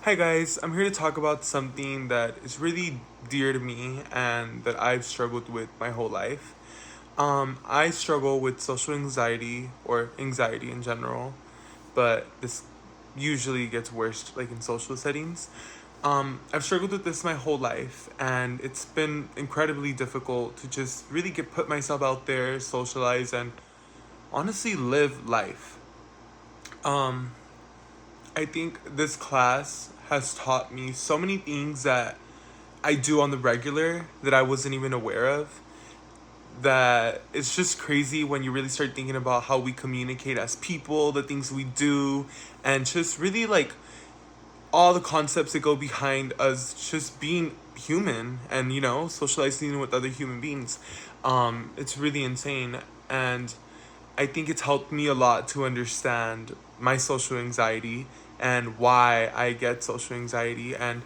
Hi guys, I'm here to talk about something that is really dear to me and that I've struggled with my whole life. I struggle with social anxiety or anxiety in general, but this usually gets worse like in social settings. I've struggled with this my whole life, and it's been incredibly difficult to just really get put myself out there, socialize, and honestly live life. Um, I think this class has taught me so many things that I do on the regular that I wasn't even aware of. That it's just crazy when you really start thinking about how we communicate as people, the things we do, and just really like all the concepts that go behind us just being human and socializing with other human beings. It's really insane, and I think it's helped me a lot to understand my social anxiety and why I get social anxiety and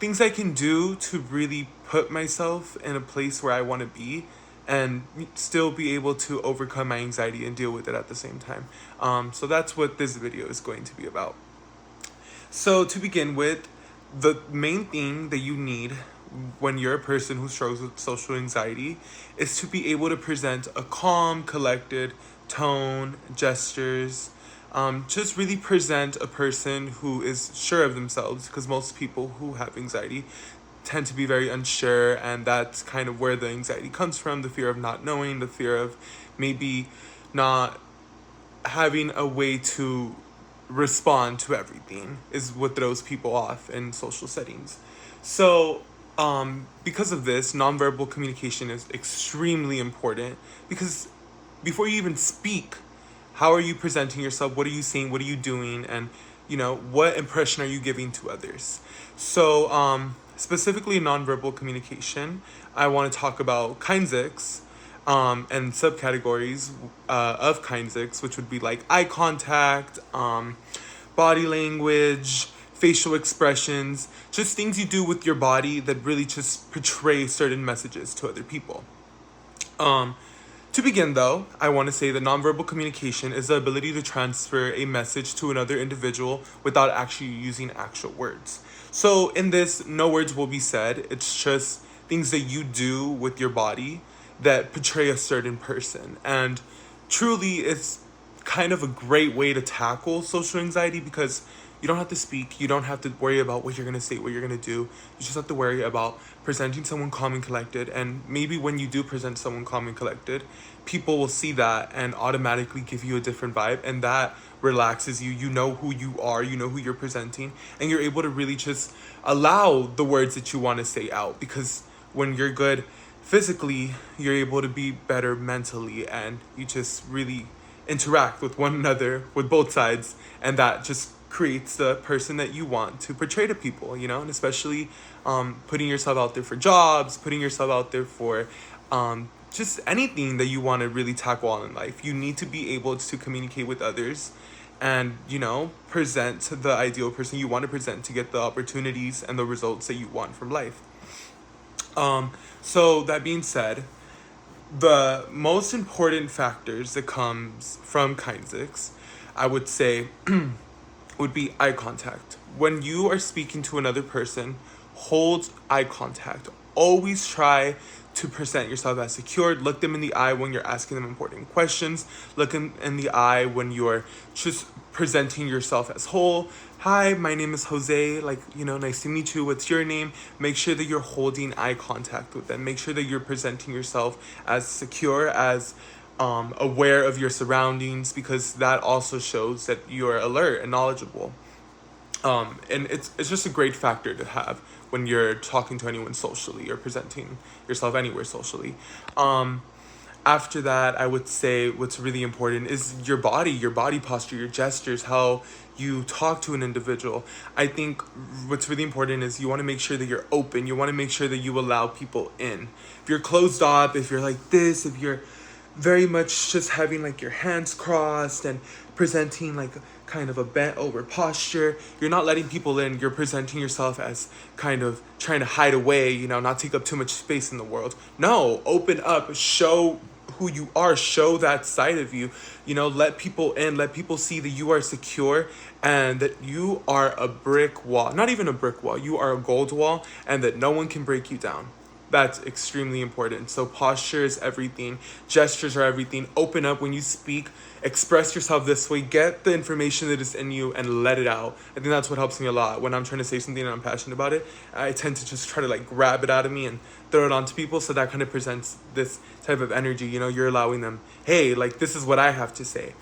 things I can do to really put myself in a place where I want to be and still be able to overcome my anxiety and deal with it at the same time. So that's what this video is going to be about. So, to begin with, the main thing that you need when you're a person who struggles with social anxiety is to be able to present a calm, collected tone, gestures. Just really present a person who is sure of themselves because most people who have anxiety tend to be very unsure, and that's kind of where the anxiety comes from, the fear of not knowing, the fear of maybe not having a way to respond to everything is what throws people off in social settings. So, because of this, nonverbal communication is extremely important because before you even speak, how are you presenting yourself? What are you saying? What are you doing? And, what impression are you giving to others? So, specifically nonverbal communication, I want to talk about kinesics and subcategories of kinesics, which would be like eye contact, body language, facial expressions, just things you do with your body that really just portray certain messages to other people. Um, to begin, though, I want to say that nonverbal communication is the ability to transfer a message to another individual without actually using actual words. So, in this, no words will be said. It's just things that you do with your body that portray a certain person. And truly, it's kind of a great way to tackle social anxiety because you don't have to speak, you don't have to worry about what you're going to say, what you're going to do. You just have to worry about presenting someone calm and collected. And maybe when you do present someone calm and collected, people will see that and automatically give you a different vibe, and that relaxes you. You know who you are, you know who you're presenting, and you're able to really just allow the words that you want to say out because when you're good physically, you're able to be better mentally, and you just really interact with one another, with both sides, and that just creates the person that you want to portray to people, and especially putting yourself out there for jobs, putting yourself out there for just anything that you want to really tackle on in life. You need to be able to communicate with others and, present the ideal person you want to present to get the opportunities and the results that you want from life. So that being said, the most important factors that comes from kinesics, I would say, would be eye contact. When you are speaking to another person, hold eye contact. Always try to present yourself as secured. Look them in the eye when you're asking them important questions. Look them in the eye when you're just presenting yourself as whole. Hi, my name is Jose. Nice to meet you. What's your name? Make sure that you're holding eye contact with them. Make sure that you're presenting yourself as secure, as aware of your surroundings, because that also shows that you're alert and knowledgeable. And it's just a great factor to have when you're talking to anyone socially or presenting yourself anywhere socially. After that, I would say what's really important is your body posture, your gestures, how you talk to an individual. I think what's really important is you want to make sure that you're open. You want to make sure that you allow people in. If you're closed off, if you're like this, if you're very much just having like your hands crossed and presenting like kind of a bent over posture, you're not letting people in. You're presenting yourself as kind of trying to hide away, not take up too much space in the world. No, open up, show who you are. Show that side of you. Let people in, let people see that you are secure and that you are a brick wall. Not even a brick wall, you are a gold wall, and that no one can break you down. That's extremely important. So posture is everything. Gestures are everything. Open up when you speak. Express yourself this way. Get the information that is in you and let it out. I think that's what helps me a lot. When I'm trying to say something and I'm passionate about it, I tend to just try to grab it out of me and throw it onto people. So that kind of presents this type of energy. You're allowing them, hey, this is what I have to say.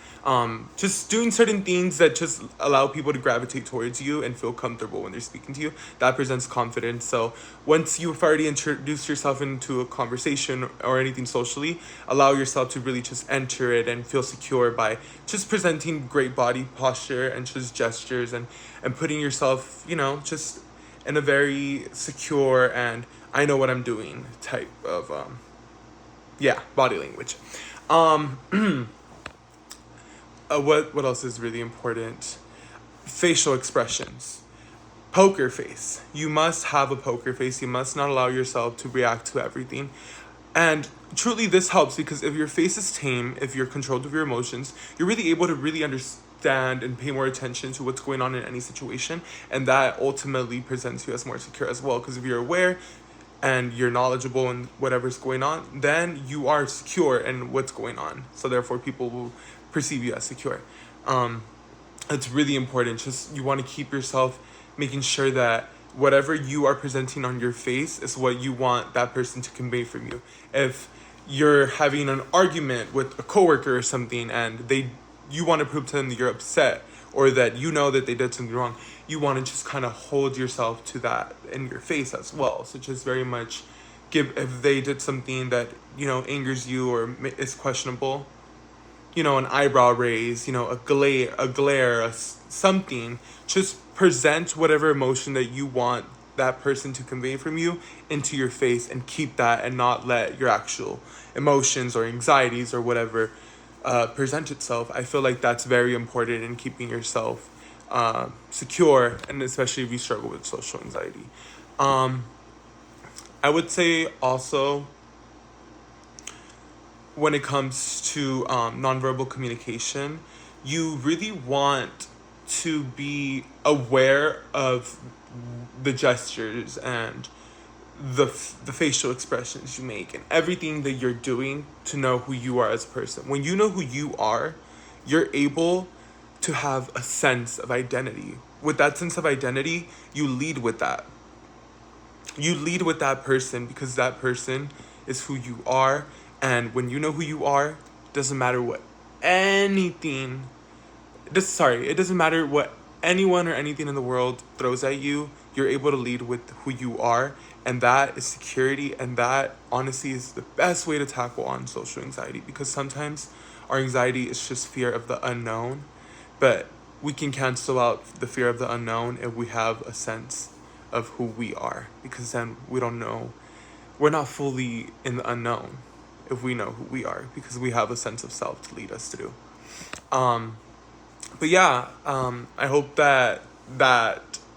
Just doing certain things that just allow people to gravitate towards you and feel comfortable when they're speaking to you. That presents confidence. So once you've already introduced yourself into a conversation or anything socially, allow yourself to really just enter it and feel secure by just presenting great body posture and just gestures and putting yourself, just in a very secure and I know what I'm doing type of body language. What else is really important? Facial expressions. Poker face. You must have a poker face. You must not allow yourself to react to everything. And truly this helps because if your face is tame, if you're controlled of your emotions, you're really able to really understand and pay more attention to what's going on in any situation. And that ultimately presents you as more secure as well. Because if you're aware and you're knowledgeable in whatever's going on, then you are secure in what's going on. So therefore people will perceive you as secure. It's really important. Just you want to keep yourself making sure that whatever you are presenting on your face is what you want that person to convey from you. If you're having an argument with a coworker or something and you want to prove to them that you're upset or that that they did something wrong, you want to just kind of hold yourself to that in your face as well. So just very much if they did something that angers you or is questionable, an eyebrow raise, a glare, something. Just present whatever emotion that you want that person to convey from you into your face and keep that and not let your actual emotions or anxieties or whatever present itself. I feel like that's very important in keeping yourself secure, and especially if you struggle with social anxiety. I would say also, when it comes to nonverbal communication, you really want to be aware of the gestures and the facial expressions you make and everything that you're doing to know who you are as a person. When you know who you are, you're able to have a sense of identity. With that sense of identity, you lead with that. You lead with that person because that person is who you are. And when you know who you are, it doesn't matter what it doesn't matter what anyone or anything in the world throws at you. You're able to lead with who you are, and that is security, and that honestly is the best way to tackle on social anxiety, because sometimes our anxiety is just fear of the unknown, but we can cancel out the fear of the unknown if we have a sense of who we are, because then we don't know, we're not fully in the unknown if we know who we are, because we have a sense of self to lead us through. But yeah, I hope that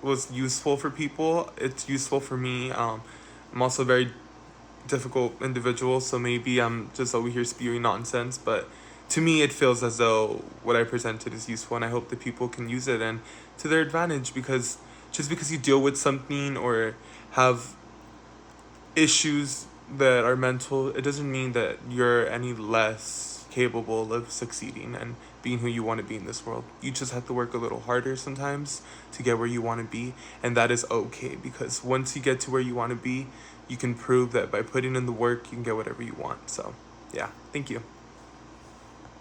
was useful for people. It's useful for me. I'm also a very difficult individual, so maybe I'm just over here spewing nonsense, but to me it feels as though what I presented is useful, and I hope that people can use it and to their advantage, because just because you deal with something or have issues that are mental, it doesn't mean that you're any less capable of succeeding and being who you want to be in this world. You just have to work a little harder sometimes to get where you want to be, and that is okay, because once you get to where you want to be, you can prove that by putting in the work, you can get whatever you want. So yeah, thank you.